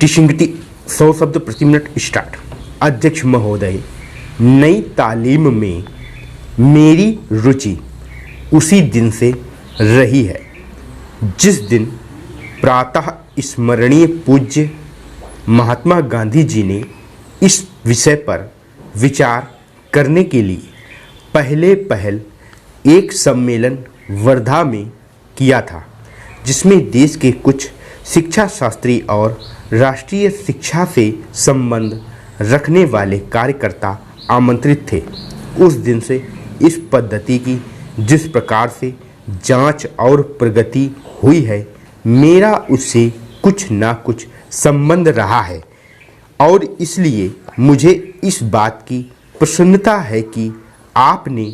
टिशिंगटी 100 शब्द प्रति minute start. अध्यक्ष महोदय, नई तालीम में मेरी रुचि उसी दिन से रही है जिस दिन प्रातः स्मरणीय पूज्य महात्मा गांधी जी ने इस विषय पर विचार करने के लिए पहल एक सम्मेलन वर्धा में किया था, जिसमें देश के कुछ शिक्षा शास्त्री और राष्ट्रीय शिक्षा से संबंध रखने वाले कार्यकर्ता आमंत्रित थे। उस दिन से इस पद्धति की जिस प्रकार से जांच और प्रगति हुई है, मेरा उससे कुछ ना कुछ संबंध रहा है और इसलिए मुझे इस बात की प्रसन्नता है कि आपने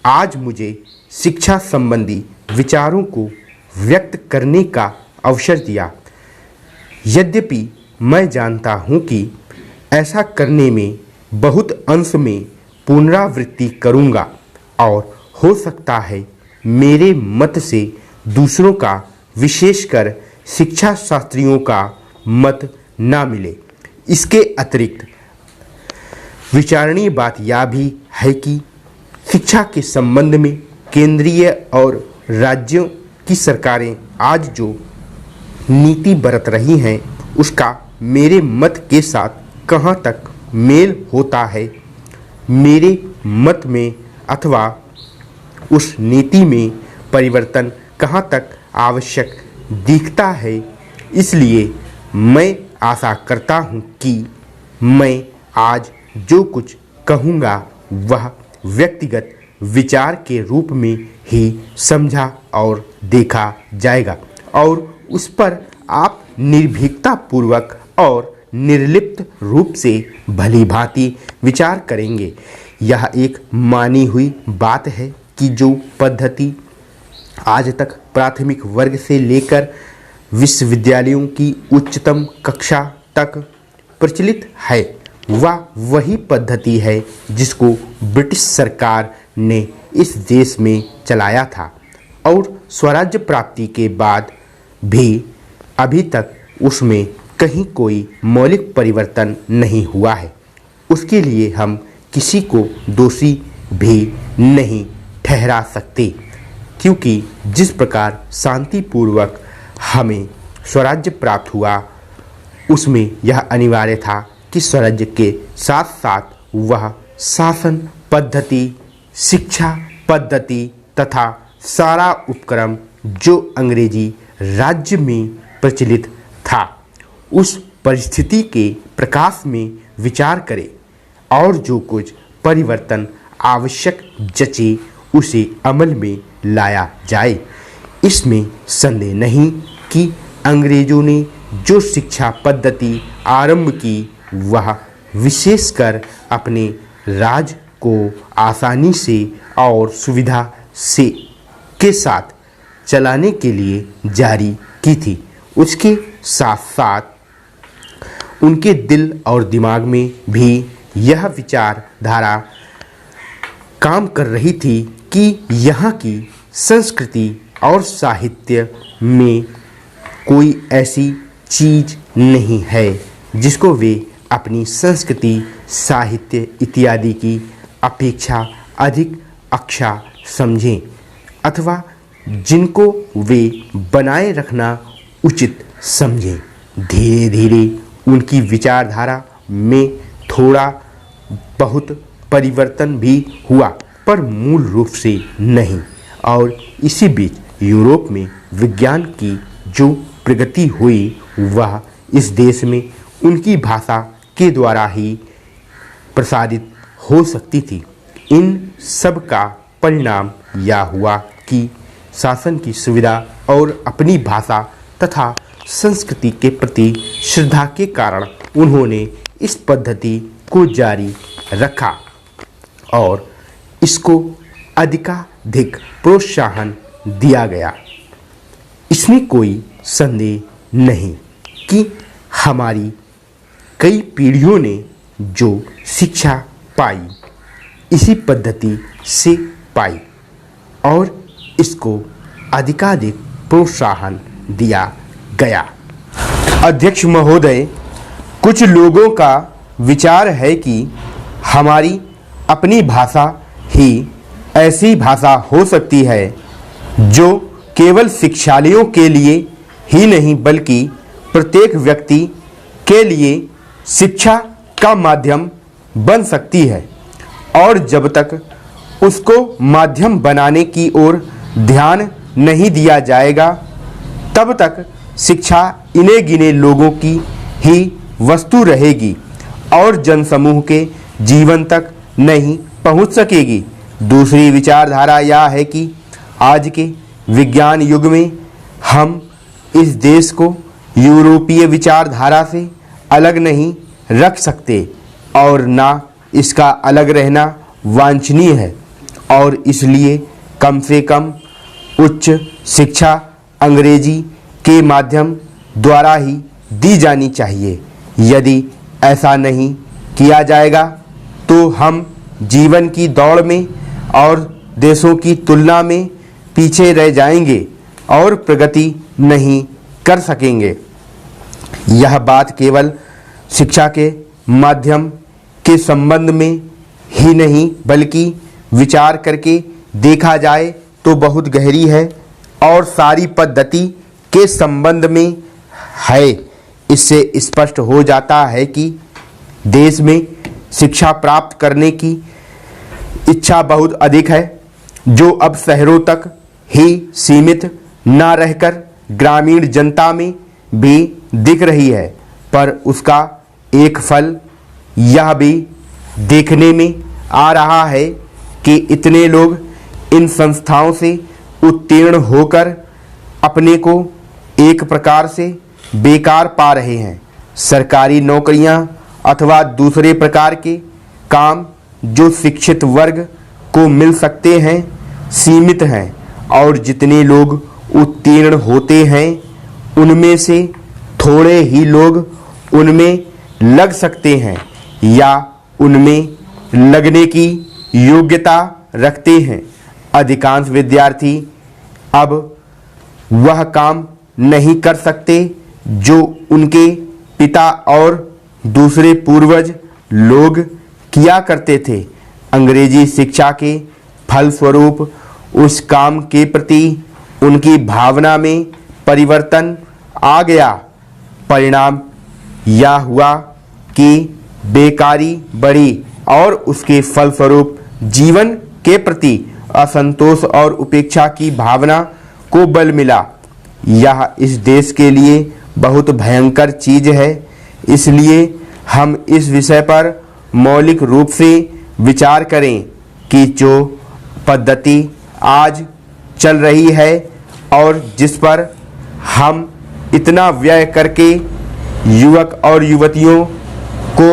आज मुझे शिक्षा संबंधी विचारों को व्यक्त करने का अवसर दिया। यद्यपि मैं जानता हूँ कि ऐसा करने में बहुत अंश में पुनरावृत्ति करूँगा और हो सकता है मेरे मत से दूसरों का, विशेषकर शिक्षा शास्त्रियों का मत ना मिले। इसके अतिरिक्त विचारणीय बात यह भी है कि शिक्षा के संबंध में केंद्रीय और राज्यों की सरकारें आज जो नीति बरत रही हैं, उसका मेरे मत के साथ कहाँ तक मेल होता है, मेरे मत में अथवा उस नीति में परिवर्तन कहाँ तक आवश्यक दिखता है। इसलिए मैं आशा करता हूँ कि मैं आज जो कुछ कहूँगा वह व्यक्तिगत विचार के रूप में ही समझा और देखा जाएगा और उस पर आप निर्भीकता पूर्वक और निर्लिप्त रूप से भली भांति विचार करेंगे। यह एक मानी हुई बात है कि जो पद्धति आज तक प्राथमिक वर्ग से लेकर विश्वविद्यालयों की उच्चतम कक्षा तक प्रचलित है, वह वही पद्धति है जिसको ब्रिटिश सरकार ने इस देश में चलाया था और स्वराज्य प्राप्ति के बाद भी अभी तक उसमें कहीं कोई मौलिक परिवर्तन नहीं हुआ है। उसके लिए हम किसी को दोषी भी नहीं ठहरा सकते, क्योंकि जिस प्रकार शांतिपूर्वक हमें स्वराज्य प्राप्त हुआ, उसमें यह अनिवार्य था कि स्वराज्य के साथ साथ वह शासन पद्धति, शिक्षा पद्धति तथा सारा उपक्रम जो अंग्रेजी राज्य में प्रचलित था, उस परिस्थिति के प्रकाश में विचार करें और जो कुछ परिवर्तन आवश्यक जचे उसे अमल में लाया जाए। इसमें संदेह नहीं कि अंग्रेजों ने जो शिक्षा पद्धति आरंभ की, वह विशेषकर अपने राज को आसानी से और सुविधा से के साथ चलाने के लिए जारी की थी। उसके साथ साथ उनके दिल और दिमाग में भी यह विचारधारा काम कर रही थी कि यहाँ की संस्कृति और साहित्य में कोई ऐसी चीज़ नहीं है जिसको वे अपनी संस्कृति, साहित्य इत्यादि की अपेक्षा अधिक अच्छा समझें अथवा जिनको वे बनाए रखना उचित समझें। धीरे धीरे उनकी विचारधारा में थोड़ा बहुत परिवर्तन भी हुआ, पर मूल रूप से नहीं। और इसी बीच यूरोप में विज्ञान की जो प्रगति हुई, वह इस देश में उनकी भाषा के द्वारा ही प्रसारित हो सकती थी। इन सब का परिणाम यह हुआ कि शासन की सुविधा और अपनी भाषा तथा संस्कृति के प्रति श्रद्धा के कारण उन्होंने इस पद्धति को जारी रखा और इसको अधिकाधिक प्रोत्साहन दिया गया। इसमें कोई संदेह नहीं कि हमारी कई पीढ़ियों ने जो शिक्षा पाई, इसी पद्धति से पाई और इसको अधिकाधिक प्रोत्साहन दिया गया। अध्यक्ष महोदय, कुछ लोगों का विचार है कि हमारी अपनी भाषा ही ऐसी भाषा हो सकती है जो केवल शिक्षालयों के लिए ही नहीं बल्कि प्रत्येक व्यक्ति के लिए शिक्षा का माध्यम बन सकती है, और जब तक उसको माध्यम बनाने की ओर ध्यान नहीं दिया जाएगा तब तक शिक्षा इने गिने लोगों की ही वस्तु रहेगी और जनसमूह के जीवन तक नहीं पहुंच सकेगी। दूसरी विचारधारा यह है कि आज के विज्ञान युग में हम इस देश को यूरोपीय विचारधारा से अलग नहीं रख सकते और ना इसका अलग रहना वांछनीय है, और इसलिए कम से कम उच्च शिक्षा अंग्रेजी के माध्यम द्वारा ही दी जानी चाहिए। यदि ऐसा नहीं किया जाएगा तो हम जीवन की दौड़ में और देशों की तुलना में पीछे रह जाएंगे और प्रगति नहीं कर सकेंगे। यह बात केवल शिक्षा के माध्यम के संबंध में ही नहीं बल्कि विचार करके देखा जाए तो बहुत गहरी है और सारी पद्धति के संबंध में है। इससे स्पष्ट हो जाता है कि देश में शिक्षा प्राप्त करने की इच्छा बहुत अधिक है, जो अब शहरों तक ही सीमित न रहकर ग्रामीण जनता में भी दिख रही है। पर उसका एक फल यह भी देखने में आ रहा है कि इतने लोग इन संस्थाओं से उत्तीर्ण होकर अपने को एक प्रकार से बेकार पा रहे हैं। सरकारी नौकरियां अथवा दूसरे प्रकार के काम जो शिक्षित वर्ग को मिल सकते हैं सीमित हैं, और जितने लोग उत्तीर्ण होते हैं उनमें से थोड़े ही लोग उनमें लग सकते हैं या उनमें लगने की योग्यता रखते हैं। अधिकांश विद्यार्थी अब वह काम नहीं कर सकते जो उनके पिता और दूसरे पूर्वज लोग किया करते थे। अंग्रेजी शिक्षा के फलस्वरूप उस काम के प्रति उनकी भावना में परिवर्तन आ गया। परिणाम यह हुआ कि बेकारी बढ़ी और उसके फलस्वरूप जीवन के प्रति असंतोष और उपेक्षा की भावना को बल मिला। यह इस देश के लिए बहुत भयंकर चीज है। इसलिए हम इस विषय पर मौलिक रूप से विचार करें कि जो पद्धति आज चल रही है और जिस पर हम इतना व्यय करके युवक और युवतियों को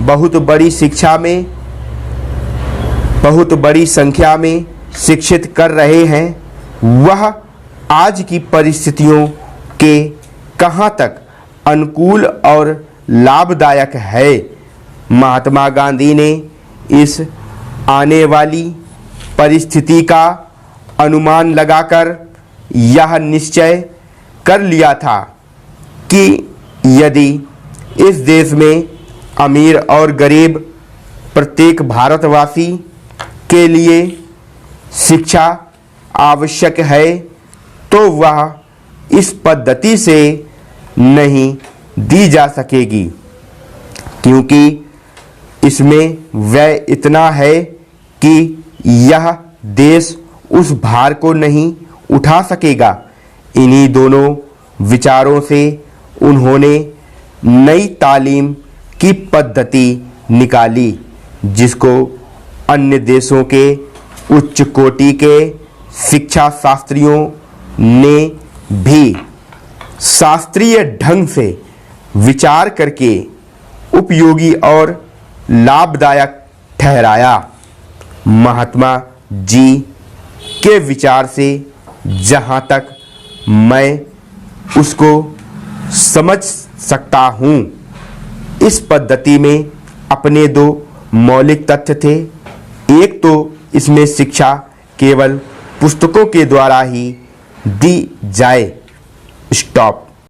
बहुत बड़ी शिक्षा में बहुत बड़ी संख्या में शिक्षित कर रहे हैं, वह आज की परिस्थितियों के कहाँ तक अनुकूल और लाभदायक है। महात्मा गांधी ने इस आने वाली परिस्थिति का अनुमान लगाकर यह निश्चय कर लिया था कि यदि इस देश में अमीर और गरीब प्रत्येक भारतवासी के लिए शिक्षा आवश्यक है तो वह इस पद्धति से नहीं दी जा सकेगी, क्योंकि इसमें व्यय इतना है कि यह देश उस भार को नहीं उठा सकेगा। इन्हीं दोनों विचारों से उन्होंने नई तालीम की पद्धति निकाली, जिसको अन्य देशों के उच्च कोटि के शिक्षा शास्त्रियों ने भी शास्त्रीय ढंग से विचार करके उपयोगी और लाभदायक ठहराया। महात्मा जी के विचार से जहाँ तक मैं उसको समझ सकता हूँ, इस पद्धति में अपने दो मौलिक तथ्य थे। एक तो इसमें शिक्षा केवल पुस्तकों के द्वारा ही दी जाए। स्टॉप।